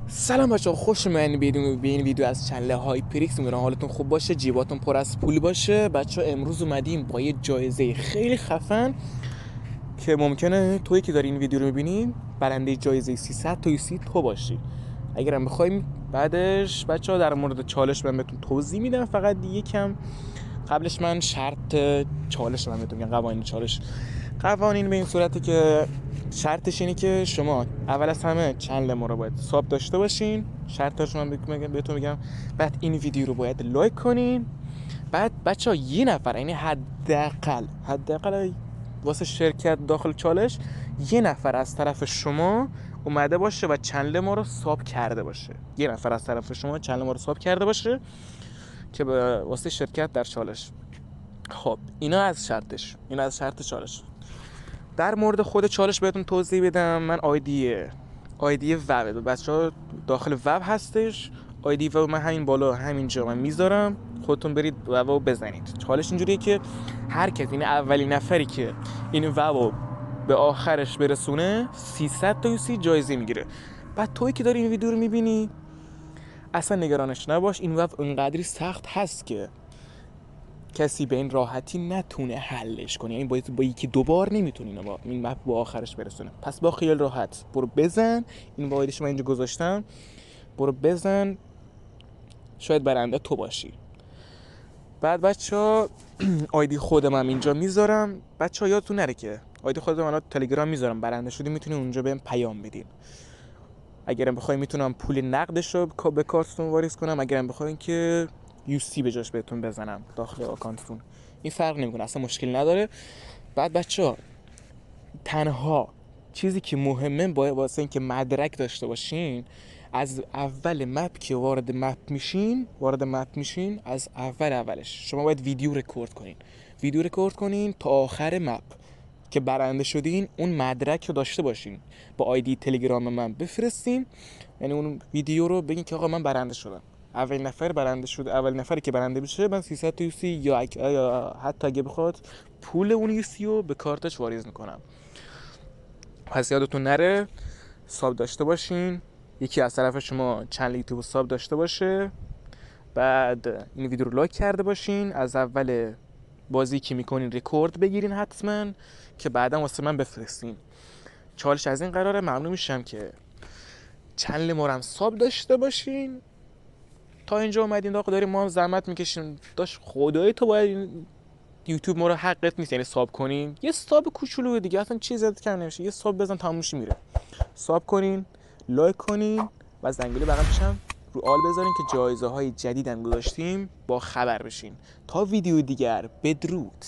سلام بچه‌ها، خوش اومدین به این ویدیو از چنل هایپریکس. میرم حالتون خوب باشه، جیباتون پر از پول باشه. بچه‌ها امروز اومدیم با یه جایزه خیلی خفن که ممکنه تویی که داری این ویدیو رو می‌بینی برنده جایزه 300 تا UC تو باشی. اگرم بخوایم بعدش بچه‌ها در مورد چالش من بهتون توضیح میدم. فقط یکم قبلش من شرط چالش من بهتون میگم. قوانین به این صورته که شرطش اینه که شما اول از همه چنل ما رو باید ساب داشته باشین. شرطش من بهتون میگم. بعد این ویدیو رو باید لایک کنین. بعد بچه‌ها یه نفر، یعنی حداقل واسه شرکت داخل چالش یه نفر از طرف شما اومده باشه و چنل ما رو ساب کرده باشه. یه نفر از طرف شما چنل ما رو ساب کرده باشه که واسه شرکت در چالش. خب اینا از شرط چالش. در مورد خود چالش بهتون توضیح بدم. من آیدی وب بچه‌ها داخل وب هستش. آیدی وب من همین بالا همینجا من میذارم، خودتون برید وب بزنید. چالش اینجوریه که هر کس، این اولین نفری که این وب به آخرش برسونه 300 تا UC جایزه میگیره. بعد تویی که داری این ویدیو رو میبینی اصلا نگرانش نباش. این وب اونقدری سخت هست که کسی به این راحتی نتونه حلش کنه. یعنی با یکی دوبار نمیتونین این مپ با آخرش برسونه. پس با خیال راحت برو بزن. این وایدش من اینجا گذاشتم، برو بزن، شاید برنده تو باشی. بعد بچه‌ها آیدی خودم هم اینجا میذارم. بچه‌ها یادتون نره که آیدی خودم الان تلگرام میذارم، برنده شدی میتونین اونجا بهم پیام بدین. اگرم بخواید میتونم پول نقدش رو به کارتتون واریز کنم، اگرم بخواید که UC به جاش بهتون بزنم داخل آکانتتون. این فرق نمیکنه، اصلا مشکل نداره. بعد بچه‌ها تنها چیزی که مهمه واسه این که مدرک داشته باشین، از اول مپ که وارد مپ میشین از اولش شما باید ویدیو رکورد کنین تا آخر مپ که برنده شدین. اون مدرک رو داشته باشین، با آیدی تلگرام من بفرستین. یعنی اون ویدیو رو بگین که آقا من برنده شدم، اول نفری که برنده بشه من 300 تا UC یا حتی اگه بخواد پول اون UC رو به کارتش واریز میکنم. پس یادتون نره ساب داشته باشین، یکی از طرف شما چنل یوتیوب ساب داشته باشه، بعد این ویدیو رو لایک کرده باشین، از اول بازی که میکنین رکورد بگیرین حتما که بعدا واسه من بفرستین. چالش از این قراره، ممنون میشم که چنل ما رو هم ساب داشته باشین. تا اینجا اومدین داخل داریم ما هم زحمت میکشیم. داش خدایی تو باید یوتیوب ما رو حقت نیست یعنی ساب کنین. یه ساب کوچولو دیگه، اصلا چیزی کم نمیشه. یه ساب بزن تمومش میره. ساب کنین، لایک کنین و زنگوله بغلش هم رو آل بذارین که جایزه های جدیدم گذاشتیم با خبر بشین. تا ویدیو دیگر، بدرود.